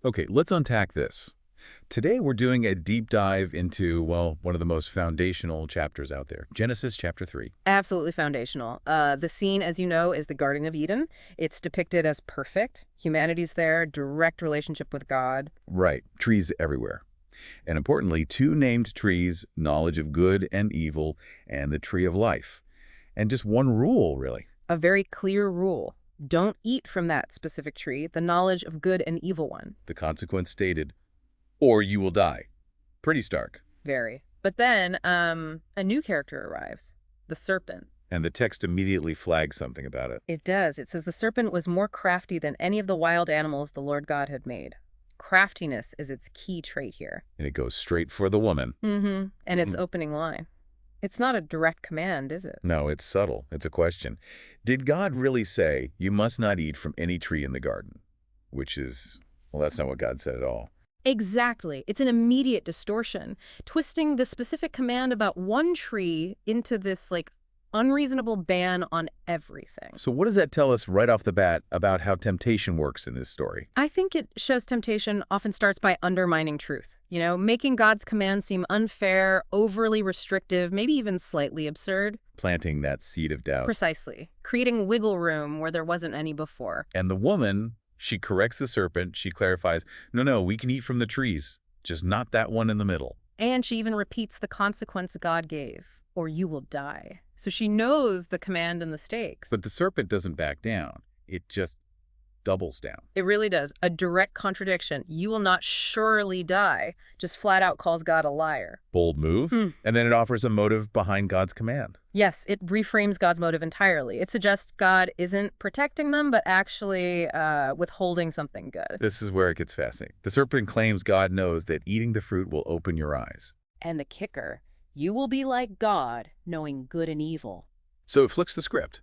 Okay, let's unpack this. Today we're doing a deep dive into, well, one of the most foundational chapters out there, Genesis chapter 3. Absolutely foundational. The scene, as you know, is the Garden of Eden. It's depicted as perfect. Humanity's there, direct relationship with God. Right, trees everywhere. And importantly, two named trees, knowledge of good and evil, and the tree of life. And just one rule, really. A very clear rule. Don't eat from that specific tree, the knowledge of good and evil one. The consequence stated, or you will die. Pretty stark. Very. But then, a new character arrives. The serpent. And the text immediately flags something about it. It does. It says the serpent was more crafty than any of the wild animals the Lord God had made. Craftiness is its key trait here. And it goes straight for the woman. Mm-hmm. And its opening line. It's not a direct command, is it? No, it's subtle. It's a question. Did God really say, you must not eat from any tree in the garden? Which is, well, that's not what God said at all. Exactly. It's an immediate distortion, twisting the specific command about one tree into this, unreasonable ban on everything. So what does that tell us right off the bat about how temptation works in this story? I think it shows temptation often starts by undermining truth, making God's command seem unfair, overly restrictive, maybe even slightly absurd. Planting that seed of doubt. Precisely. Creating wiggle room where there wasn't any before. And the woman, she corrects the serpent. She clarifies, no, we can eat from the trees, just not that one in the middle. And she even repeats the consequence God gave, or you will die. So she knows the command and the stakes. But the serpent doesn't back down. It just doubles down. It really does. A direct contradiction. You will not surely die. Just flat out calls God a liar. Bold move. And then it offers a motive behind God's command. Yes, it reframes God's motive entirely. It suggests God isn't protecting them, but actually withholding something good. This is where it gets fascinating. The serpent claims God knows that eating the fruit will open your eyes. And the kicker, you will be like God, knowing good and evil. So it flips the script.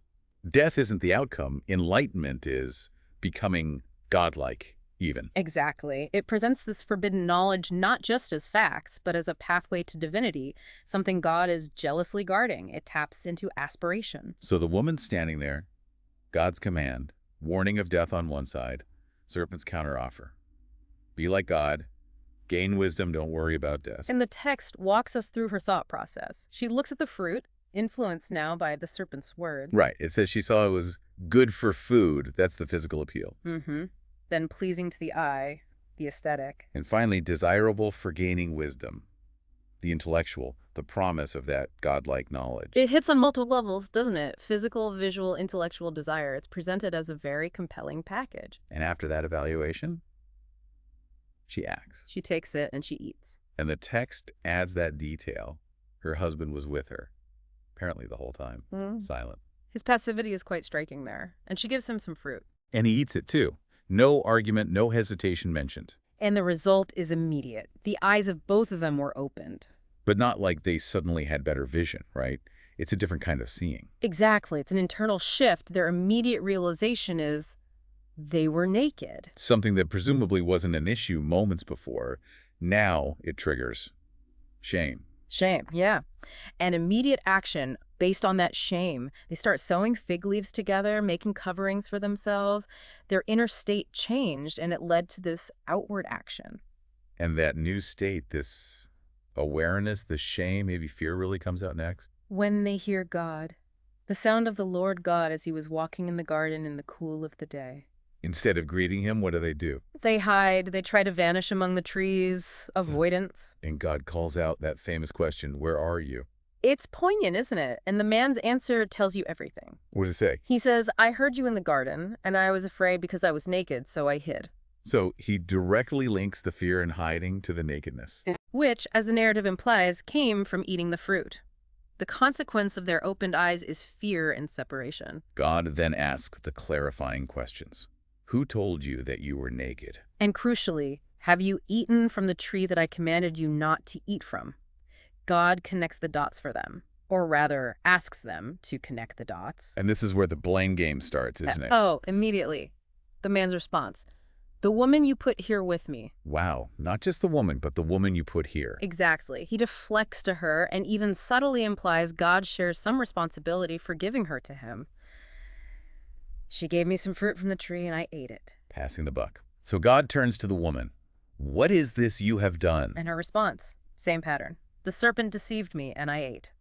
Death isn't the outcome. Enlightenment is becoming godlike, even. Exactly. It presents this forbidden knowledge not just as facts, but as a pathway to divinity, something God is jealously guarding. It taps into aspiration. So the woman standing there, God's command, warning of death on one side, serpent's counteroffer. Be like God, gain wisdom, don't worry about death. And the text walks us through her thought process. She looks at the fruit, influenced now by the serpent's word. Right. It says she saw it was good for food. That's the physical appeal. Then pleasing to the eye, the aesthetic. And finally, desirable for gaining wisdom, the intellectual, the promise of that godlike knowledge. It hits on multiple levels, doesn't it? Physical, visual, intellectual desire. It's presented as a very compelling package. And after that evaluation, she acts. She takes it and she eats. And the text adds that detail. Her husband was with her, apparently the whole time, silent. His passivity is quite striking there, and she gives him some fruit. And he eats it too. No argument, no hesitation mentioned. And the result is immediate. The eyes of both of them were opened. But not like they suddenly had better vision, right? It's a different kind of seeing. Exactly. It's an internal shift. Their immediate realization is they were naked. Something that presumably wasn't an issue moments before. Now it triggers shame. Shame, yeah. And immediate action based on that shame. They start sewing fig leaves together, making coverings for themselves. Their inner state changed, and it led to this outward action. And that new state, this awareness, the shame, maybe fear really comes out next. When they hear God, the sound of the Lord God as he was walking in the garden in the cool of the day. Instead of greeting him, what do? They hide. They try to vanish among the trees. Avoidance. And God calls out that famous question, where are you? It's poignant, isn't it? And the man's answer tells you everything. What does it say? He says, I heard you in the garden, and I was afraid because I was naked, so I hid. So he directly links the fear and hiding to the nakedness. Which, as the narrative implies, came from eating the fruit. The consequence of their opened eyes is fear and separation. God then asks the clarifying questions. Who told you that you were naked? And crucially, have you eaten from the tree that I commanded you not to eat from? God connects the dots for them, or rather asks them to connect the dots. And this is where the blame game starts, isn't it? Oh, immediately. The man's response. The woman you put here with me. Wow, not just the woman, but the woman you put here. Exactly. He deflects to her and even subtly implies God shares some responsibility for giving her to him. She gave me some fruit from the tree and I ate it. Passing the buck. So God turns to the woman. What is this you have done? And her response, same pattern. The serpent deceived me, and I ate.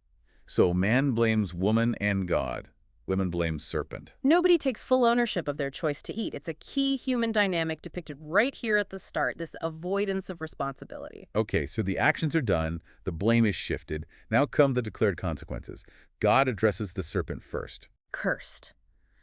So man blames woman and God. Women blame serpent. Nobody takes full ownership of their choice to eat. It's a key human dynamic depicted right here at the start, this avoidance of responsibility. Okay, so the actions are done, the blame is shifted. Now come the declared consequences. God addresses the serpent first. Cursed.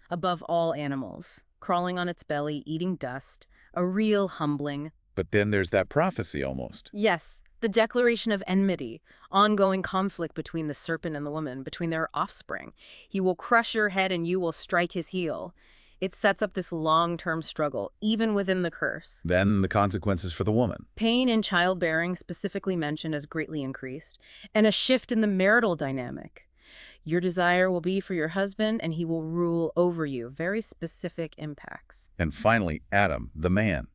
Above all animals, crawling on its belly, eating dust, a real humbling. But then there's that prophecy almost. Yes, the declaration of enmity, ongoing conflict between the serpent and the woman, between their offspring. He will crush your head and you will strike his heel. It sets up this long-term struggle, even within the curse. Then the consequences for the woman. Pain in childbearing, specifically mentioned, as greatly increased, and a shift in the marital dynamic. Your desire will be for your husband, and he will rule over you. Very specific impacts. And finally, Adam, the man.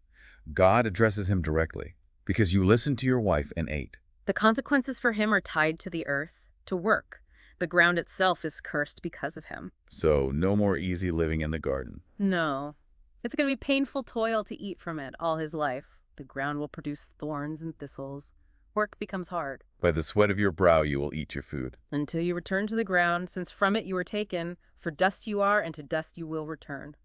God addresses him directly. Because you listened to your wife and ate. The consequences for him are tied to the earth, to work. The ground itself is cursed because of him. So no more easy living in the garden. No. It's going to be painful toil to eat from it all his life. The ground will produce thorns and thistles. Work becomes hard. By the sweat of your brow you will eat your food. Until you return to the ground, since from it you were taken, for dust you are, and to dust you will return.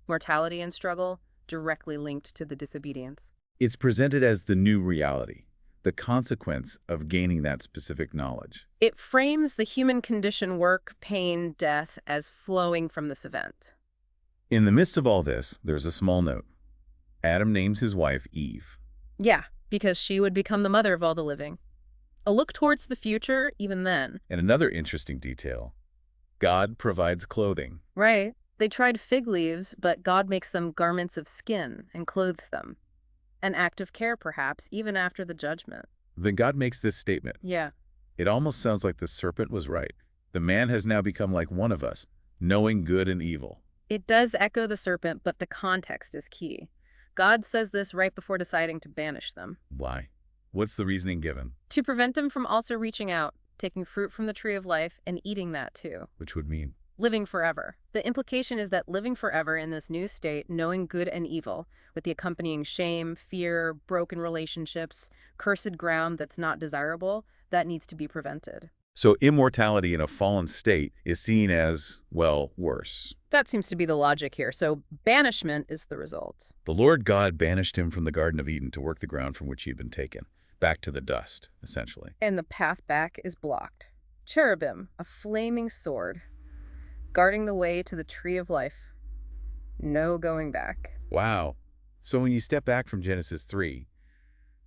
Mortality and struggle, directly linked to the disobedience. It's presented as the new reality, the consequence of gaining that specific knowledge. It frames the human condition, work, pain, death, as flowing from this event. In the midst of all this, there's a small note. Adam names his wife Eve. Yeah, because she would become the mother of all the living. A look towards the future, even then. And another interesting detail, God provides clothing. Right. They tried fig leaves, but God makes them garments of skin and clothes them. An act of care, perhaps, even after the judgment. Then God makes this statement. Yeah. It almost sounds like the serpent was right. The man has now become like one of us, knowing good and evil. It does echo the serpent, but the context is key. God says this right before deciding to banish them. Why? What's the reasoning given? To prevent them from also reaching out, taking fruit from the tree of life, and eating that too. Which would mean? Living forever. The implication is that living forever in this new state, knowing good and evil, with the accompanying shame, fear, broken relationships, cursed ground that's not desirable, that needs to be prevented. So immortality in a fallen state is seen as, well, worse. That seems to be the logic here. So banishment is the result. The Lord God banished him from the Garden of Eden to work the ground from which he had been taken, back to the dust, essentially. And the path back is blocked. Cherubim, a flaming sword, guarding the way to the tree of life. No going back. Wow. So when you step back from Genesis 3,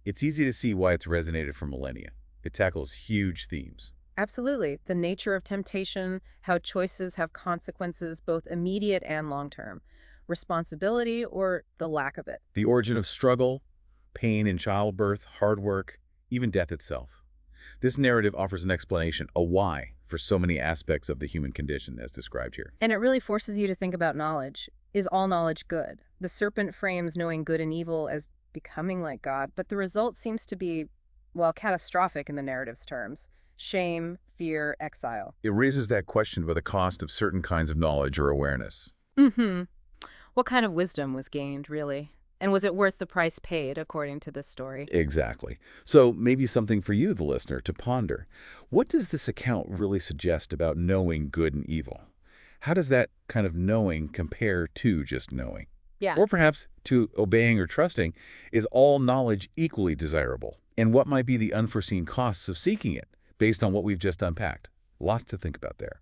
it's easy to see why it's resonated for millennia. It tackles huge themes. Absolutely. The nature of temptation, how choices have consequences, both immediate and long-term. Responsibility or the lack of it. The origin of struggle, pain in childbirth, hard work, even death itself. This narrative offers an explanation, a why, for so many aspects of the human condition as described here. And it really forces you to think about knowledge. Is all knowledge good? The serpent frames knowing good and evil as becoming like God, but the result seems to be, well, catastrophic in the narrative's terms. Shame, fear, exile. It raises that question about the cost of certain kinds of knowledge or awareness. What kind of wisdom was gained, really? And was it worth the price paid, according to this story? Exactly. So maybe something for you, the listener, to ponder. What does this account really suggest about knowing good and evil? How does that kind of knowing compare to just knowing? Yeah. Or perhaps to obeying or trusting? Is all knowledge equally desirable? And what might be the unforeseen costs of seeking it, based on what we've just unpacked? Lots to think about there.